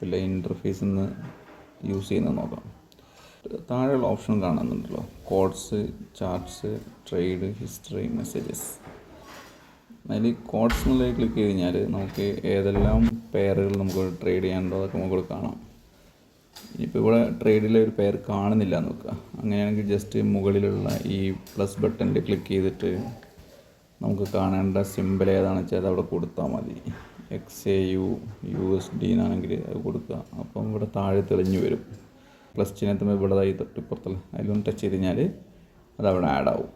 Display ഇൻ്റർഫേസിൽ നിന്ന് use ചെയ്യുന്നത് നോക്കാം. താഴെയുള്ള ഓപ്ഷൻ കാണുന്നുണ്ടല്ലോ, quotes, charts, trade, history, messages. അതിൽ കോഡ്സ് എന്നുള്ളത് ക്ലിക്ക് ചെയ്ത് കഴിഞ്ഞാൽ നമുക്ക് ഏതെല്ലാം പെയറുകൾ നമുക്ക് ട്രേഡ് ചെയ്യാനുണ്ടോ അതൊക്കെ നമുക്ക് കാണാം. ഇപ്പോൾ ഇവിടെ ട്രേഡിലെ ഒരു പെയർ കാണുന്നില്ല എന്ന് നോക്കുക. അങ്ങനെയാണെങ്കിൽ ജസ്റ്റ് മുകളിലുള്ള ഈ പ്ലസ് ബട്ടണിൽ ക്ലിക്ക് ചെയ്തിട്ട് നമുക്ക് കാണേണ്ട സിമ്പിൾ ഏതാണെന്ന് വെച്ചാൽ അത് അവിടെ കൊടുത്താൽ മതി. XAU USD എന്നാണെങ്കിൽ അത് കൊടുക്കുക. അപ്പം ഇവിടെ താഴെ തെളിഞ്ഞു വരും. പ്ലസ് ചിഹ്നത്തുമ്പോൾ ഇവിടെ തൊട്ടിപ്പുറത്തുള്ള അതിലൊന്ന് ടച്ച് ചെയ്ത് കഴിഞ്ഞാൽ അതവിടെ ആഡ് ആവും.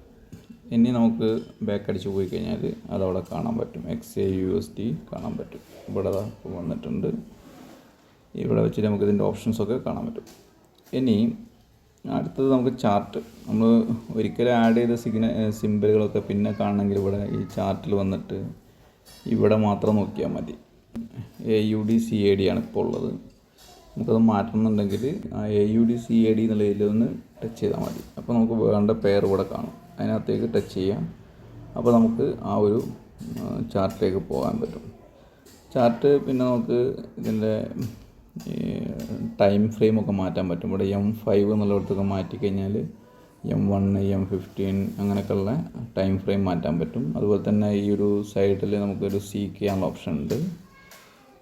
ഇനി നമുക്ക് ബാക്ക് അടിച്ച് പോയി കഴിഞ്ഞാൽ അതവിടെ കാണാൻ പറ്റും. XAU USD കാണാൻ പറ്റും. ഇവിടെ വന്നിട്ടുണ്ട്. ഇവിടെ വെച്ചിട്ട് നമുക്ക് ഇതിൻ്റെ ഓപ്ഷൻസൊക്കെ കാണാൻ പറ്റും. ഇനി അടുത്തത് നമുക്ക് ചാർട്ട്. നമ്മൾ ഒരിക്കലും ആഡ് ചെയ്ത സിമ്പിളുകളൊക്കെ പിന്നെ കാണണമെങ്കിൽ ഇവിടെ ഈ ചാർട്ടിൽ വന്നിട്ട് ഇവിടെ മാത്രം നോക്കിയാൽ മതി. AUD CAD ആണ് ഇപ്പോൾ ഉള്ളത്. നമുക്കത് മാറ്റണമെന്നുണ്ടെങ്കിൽ ആ AUD CAD എന്നുള്ളതിൽ ഒന്ന് ടച്ച് ചെയ്താൽ മതി. അപ്പോൾ നമുക്ക് വേണ്ട പെയർ ഇവിടെ കാണും. അതിനകത്തേക്ക് ടച്ച് ചെയ്യാം. അപ്പോൾ നമുക്ക് ആ ഒരു ചാർട്ടിലേക്ക് പോകാൻ പറ്റും. ചാർട്ട് പിന്നെ നമുക്ക് ഇതിൻ്റെ ടൈം ഫ്രെയിമൊക്കെ മാറ്റാൻ പറ്റും. ഇവിടെ M5 എന്നുള്ളിടത്തൊക്കെ മാറ്റിക്കഴിഞ്ഞാൽ M1, M15 അങ്ങനെയൊക്കെയുള്ള ടൈം ഫ്രെയിം മാറ്റാൻ പറ്റും. അതുപോലെ തന്നെ ഈ ഒരു സൈഡിൽ നമുക്കൊരു സീക്ക് ചെയ്യാനുള്ള ഓപ്ഷൻ ഉണ്ട്.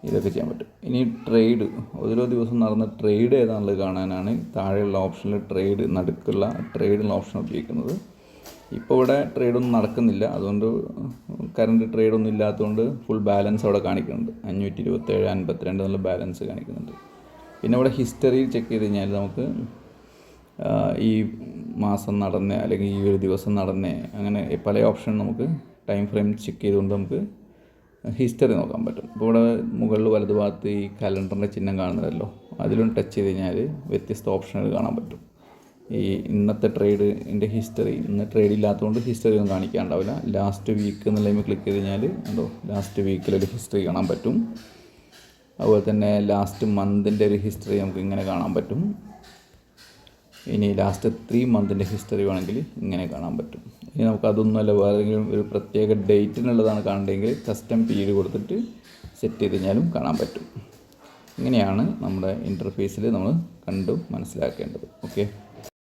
ഇതൊക്കെ ചെയ്യാൻ പറ്റും. ഇനി ട്രേഡ്, ഓരോ ദിവസം നടന്ന ട്രേഡ് ഏതാണെന്നുള്ളത് കാണാനാണ് താഴെയുള്ള ഓപ്ഷനിൽ ട്രേഡ് നടുക്കുള്ള ട്രേഡുള്ള ഓപ്ഷൻ ഉപയോഗിക്കുന്നത്. ഇപ്പോൾ ഇവിടെ ട്രേഡൊന്നും നടക്കുന്നില്ല, അതുകൊണ്ട് കറണ്ട് ട്രേഡൊന്നും ഇല്ലാത്തതുകൊണ്ട് ഫുൾ ബാലൻസ് അവിടെ കാണിക്കുന്നുണ്ട്. 527.52 എന്നുള്ള ബാലൻസ് കാണിക്കുന്നുണ്ട്. പിന്നെ ഇവിടെ ഹിസ്റ്ററി ചെക്ക് ചെയ്ത് കഴിഞ്ഞാൽ നമുക്ക് ഈ മാസം നടന്ന അല്ലെങ്കിൽ ഈ ഒരു ദിവസം നടന്ന അങ്ങനെ പല ഓപ്ഷൻ നമുക്ക് ടൈം ഫ്രെയിം ചെക്ക് ചെയ്തുകൊണ്ട് നമുക്ക് ഹിസ്റ്ററി നോക്കാൻ പറ്റും. ഇപ്പോൾ ഇവിടെ മുകളിൽ വലതുഭാഗത്ത് ഈ കലണ്ടറിൻ്റെ ചിഹ്നം കാണുന്നതല്ലോ, അതിലും ടച്ച് ചെയ്ത് കഴിഞ്ഞാൽ വ്യത്യസ്ത ഓപ്ഷനുകൾ കാണാൻ പറ്റും. ഈ ഇന്നത്തെ ട്രേഡിൻ്റെ ഹിസ്റ്ററി, ഇന്ന് ട്രേഡ് ഇല്ലാത്തതുകൊണ്ട് ഹിസ്റ്ററി ഒന്നും കാണിക്കാനുണ്ടാവില്ല. ലാസ്റ്റ് വീക്ക് എന്നുള്ളതിൽ ക്ലിക്ക് ചെയ്ത് കഴിഞ്ഞാൽ ഉണ്ടോ ലാസ്റ്റ് വീക്കിലൊരു ഹിസ്റ്ററി കാണാൻ പറ്റും. അതുപോലെ തന്നെ ലാസ്റ്റ് മന്തിൻ്റെ ഒരു ഹിസ്റ്ററി നമുക്ക് ഇങ്ങനെ കാണാൻ പറ്റും. ഇനി ലാസ്റ്റ് 3 മന്തിൻ്റെ ഹിസ്റ്ററി വേണമെങ്കിൽ ഇങ്ങനെ കാണാൻ പറ്റും. ഇനി നമുക്ക് അതൊന്നുമല്ല വേറെങ്കിലും ഒരു പ്രത്യേക ഡേറ്റിനുള്ളതാണ് കാണേണ്ടതെങ്കിൽ കസ്റ്റം പീരീഡ് കൊടുത്തിട്ട് സെറ്റ് ചെയ്ത് കഴിഞ്ഞാലും കാണാൻ പറ്റും. ഇങ്ങനെയാണ് നമ്മുടെ ഇൻ്റർഫേസിൽ നമ്മൾ കണ്ടു മനസ്സിലാക്കേണ്ടത്. ഓക്കെ.